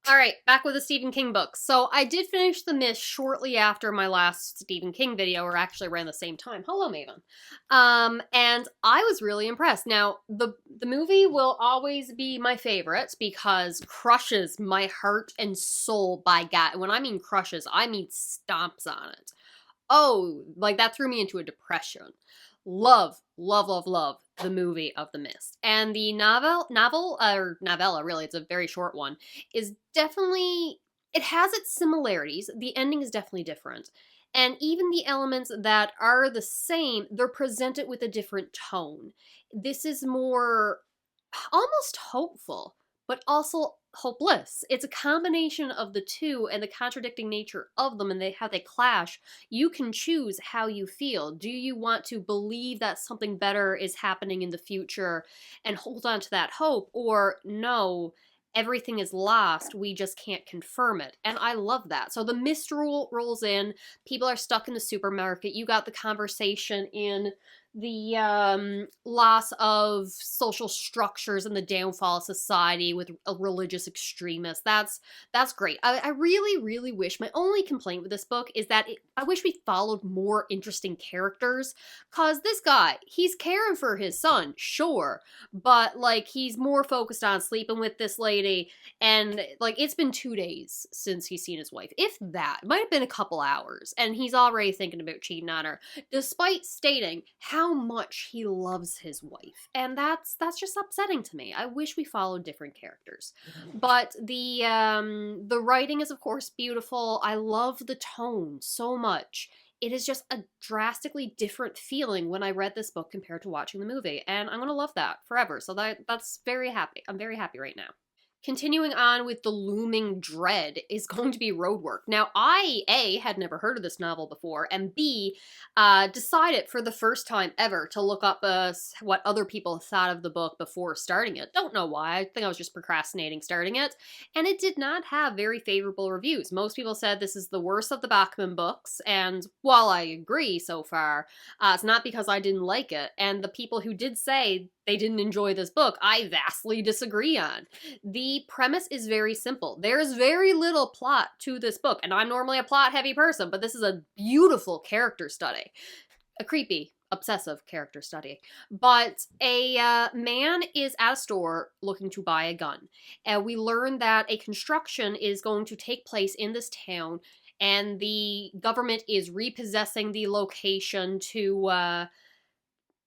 Alright, back with the Stephen King books. So I did finish The Mist shortly after my last Stephen King video, or actually around the same time. Hello, Maven. And I was really impressed. Now, the movie will always be my favorite because crushes my heart and soul by God. When I mean crushes, I mean stomps on it. Oh, like that threw me into a depression. Love, love, love, love the movie of The Mist. And the or novella, really, it's a very short one, is definitely, it has its similarities. The ending is definitely different. And even the elements that are the same, they're presented with a different tone. This is more almost hopeful, but also hopeless. It's a combination of the two and the contradicting nature of them and how they clash. You can choose how you feel. Do you want to believe that something better is happening in the future and hold on to that hope, or no, everything is lost, we just can't confirm it? And I love that. So the mist rule rolls in, people are stuck in the supermarket, you got the conversation in the loss of social structures and the downfall of society with a religious extremist. That's great. I really, really wish, my only complaint with this book is that I wish we followed more interesting characters, cause this guy, he's caring for his son, sure, but like he's more focused on sleeping with this lady, and like it's been 2 days since he's seen his wife, if that. It might have been a couple hours, and he's already thinking about cheating on her, despite stating how much he loves his wife. And that's just upsetting to me. I wish we followed different characters. But the writing is of course beautiful. I love the tone so much. It is just a drastically different feeling when I read this book compared to watching the movie, and I'm gonna love that forever. So that's very happy. I'm very happy right now. Continuing on with the looming dread is going to be Roadwork. Now, I, A, had never heard of this novel before, and B, decided for the first time ever to look up what other people thought of the book before starting it. Don't know why. I think I was just procrastinating starting it. And it did not have very favorable reviews. Most people said this is the worst of the Bachman books, and while I agree so far, it's not because I didn't like it. And the people who did say they didn't enjoy this book, I vastly disagree on. The premise is very simple. There's very little plot to this book, and I'm normally a plot-heavy person, but this is a beautiful character study. A creepy, obsessive character study. But a man is at a store looking to buy a gun, and we learn that a construction is going to take place in this town, and the government is repossessing the location to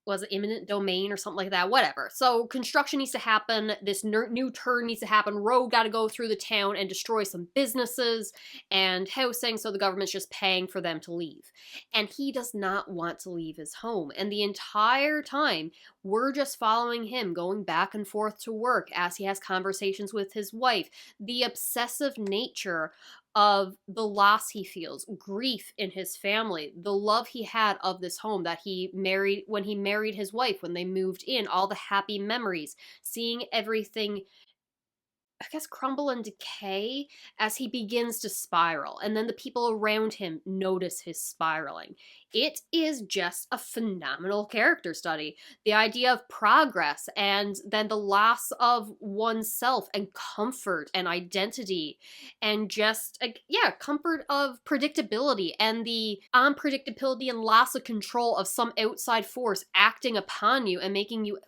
was it eminent domain or something like that? Whatever. So construction needs to happen. This new turn needs to happen. Road got to go through the town and destroy some businesses and housing, so the government's just paying for them to leave. And he does not want to leave his home. And the entire time, we're just following him, going back and forth to work as he has conversations with his wife. The obsessive nature of the loss he feels, grief in his family, the love he had of this home that he married when he married his wife, when they moved in, all the happy memories, seeing everything, I guess, crumble and decay as he begins to spiral. And then the people around him notice his spiraling. It is just a phenomenal character study. The idea of progress and then the loss of oneself and comfort and identity and just, yeah, comfort of predictability and the unpredictability and loss of control of some outside force acting upon you and making you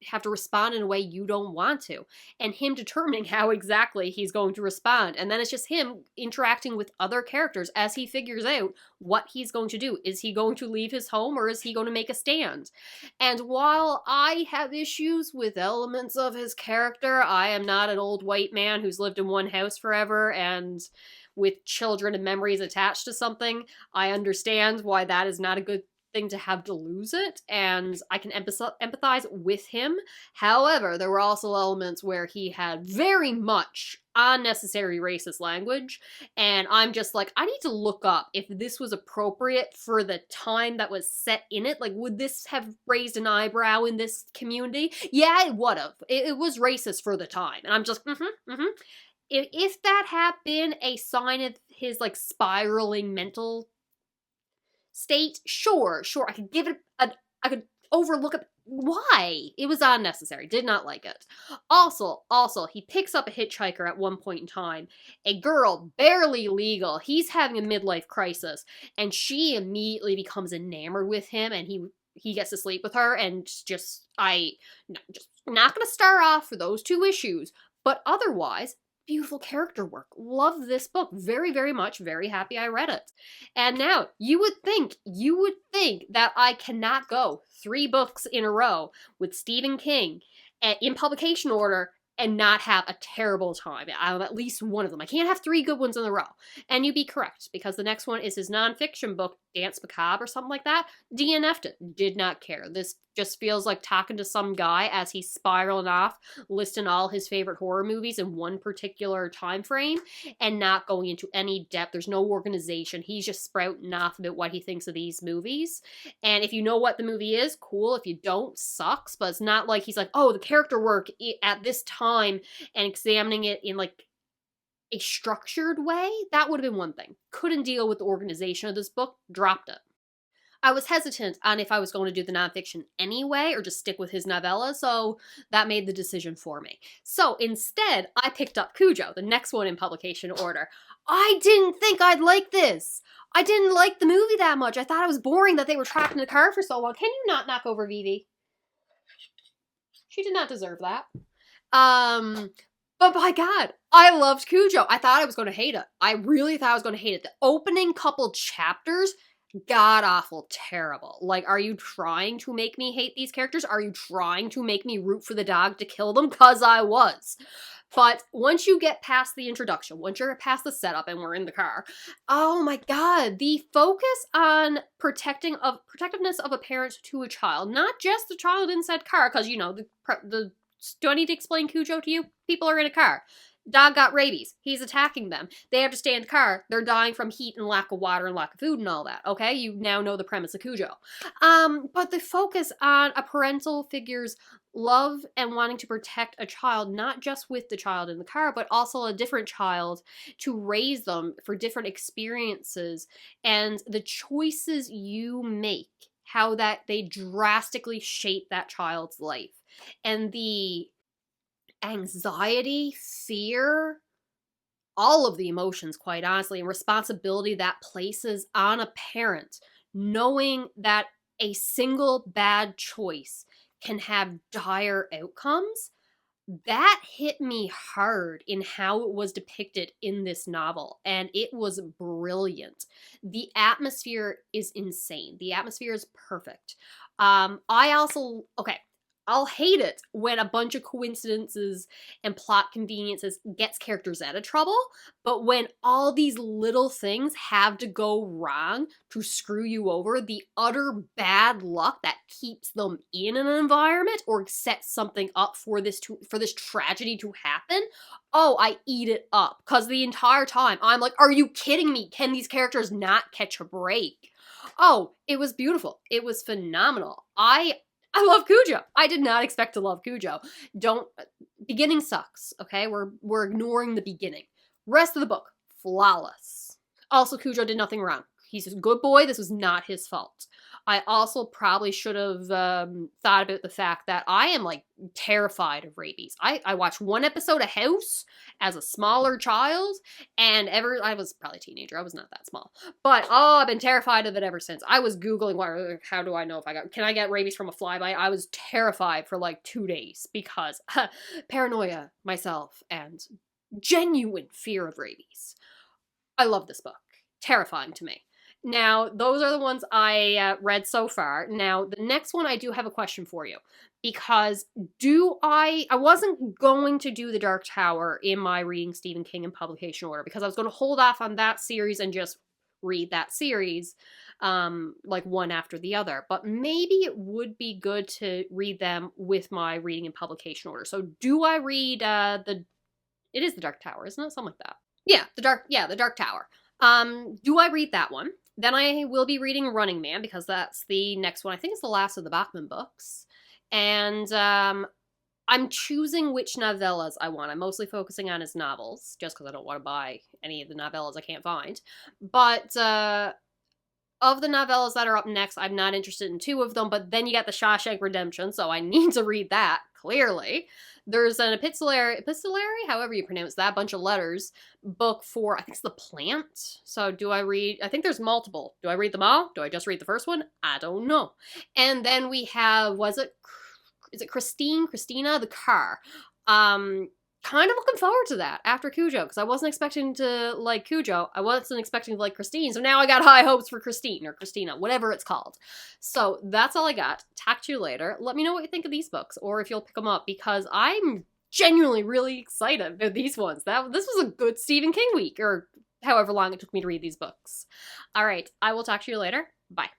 have to respond in a way you don't want to, and him determining how exactly he's going to respond. And then it's just him interacting with other characters as he figures out what he's going to do. Is he going to leave his home, or is he going to make a stand? And while I have issues with elements of his character, I am not an old white man who's lived in one house forever and with children and memories attached to something. I understand why that is not a good thing to have to lose it, and I can empathize with him. However, there were also elements where he had very much unnecessary racist language, and I'm just like, I need to look up if this was appropriate for the time that was set in it. Like, would this have raised an eyebrow in this community? Yeah, it would have. It was racist for the time, and I'm just, If that had been a sign of his, like, spiraling mental state, sure, I could give it I could overlook it, why? It was unnecessary. Did not like it. Also, he picks up a hitchhiker at one point in time. A girl, barely legal. He's having a midlife crisis, and she immediately becomes enamored with him, and he gets to sleep with her, and just not gonna star off for those two issues, but otherwise, beautiful character work. Love this book very, very much. Very happy I read it. And now, you would think that I cannot go 3 books in a row with Stephen King in publication order and not have a terrible time out of at least one of them. I can't have 3 good ones in a row. And you'd be correct, because the next one is his nonfiction book, Danse Macabre or something like that. DNF'd it. Did not care. This just feels like talking to some guy as he's spiraling off, listing all his favorite horror movies in one particular time frame and not going into any depth. There's no organization. He's just sprouting off about what he thinks of these movies. And if you know what the movie is, cool. If you don't, sucks. But it's not like he's like, oh, the character work at this time, and examining it in like a structured way. That would have been one thing. Couldn't deal with the organization of this book. Dropped it. I was hesitant on if I was going to do the nonfiction anyway or just stick with his novella, so that made the decision for me. So instead, I picked up Cujo, the next one in publication order. I didn't think I'd like this. I didn't like the movie that much. I thought it was boring that they were trapped in the car for so long. Can you not knock over Vivi? She did not deserve that. But by God, I loved Cujo. I thought I was going to hate it. I really thought I was going to hate it. The opening couple chapters, god-awful terrible. Like, are you trying to make me hate these characters? Are you trying to make me root for the dog to kill them? Because I was. But once you get past the introduction, once you're past the setup and we're in the car, oh my God, the focus on protectiveness of a parent to a child, not just the child inside the car, because, you know, do I need to explain Cujo to you? People are in a car. Dog got rabies. He's attacking them. They have to stay in the car. They're dying from heat and lack of water and lack of food and all that. Okay? You now know the premise of Cujo. But the focus on a parental figure's love and wanting to protect a child, not just with the child in the car, but also a different child, to raise them for different experiences, and the choices you make, how that they drastically shape that child's life. And the anxiety, fear, all of the emotions, quite honestly, and responsibility that places on a parent, knowing that a single bad choice can have dire outcomes, that hit me hard in how it was depicted in this novel, and it was brilliant. The atmosphere is insane. The atmosphere is perfect. I'll hate it when a bunch of coincidences and plot conveniences gets characters out of trouble, but when all these little things have to go wrong to screw you over, the utter bad luck that keeps them in an environment or sets something up for this tragedy to happen, oh, I eat it up. Because the entire time, I'm like, are you kidding me? Can these characters not catch a break? Oh, it was beautiful. It was phenomenal. I love Cujo. I did not expect to love Cujo. Beginning sucks, okay? We're ignoring the beginning. Rest of the book, flawless. Also, Cujo did nothing wrong. He's a good boy. This was not his fault. I also probably should have thought about the fact that I am, like, terrified of rabies. I watched one episode of House as a smaller child, and I was probably a teenager. I was not that small. But, I've been terrified of it ever since. I was Googling, how do I know if can I get rabies from a fly bite? I was terrified for, like, 2 days because paranoia myself and genuine fear of rabies. I love this book. Terrifying to me. Now, those are the ones I read so far. Now, the next one I do have a question for you. Because I wasn't going to do The Dark Tower in my reading Stephen King in publication order, because I was going to hold off on that series and just read that series, like one after the other. But maybe it would be good to read them with my reading in publication order. So do I read it is The Dark Tower, isn't it? Something like that. Yeah, The Dark Tower. Do I read that one? Then I will be reading Running Man, because that's the next one. I think it's the last of the Bachman books. And I'm choosing which novellas I want. I'm mostly focusing on his novels, just because I don't want to buy any of the novellas I can't find. But of the novellas that are up next, I'm not interested in 2 of them, but then you got the Shawshank Redemption, so I need to read that, clearly. There's an epistolary, however you pronounce that, bunch of letters, book for, I think it's The Plant. So do I read, I think there's multiple. Do I read them all? Do I just read the first one? I don't know. And then we have, is it Christina, the car. Kind of looking forward to that after Cujo, because I wasn't expecting to like Cujo. I wasn't expecting to like Christine, so now I got high hopes for Christine, or Christina, whatever it's called. So that's all I got. Talk to you later. Let me know what you think of these books, or if you'll pick them up, because I'm genuinely really excited about these ones. This was a good Stephen King week, or however long it took me to read these books. All right, I will talk to you later. Bye.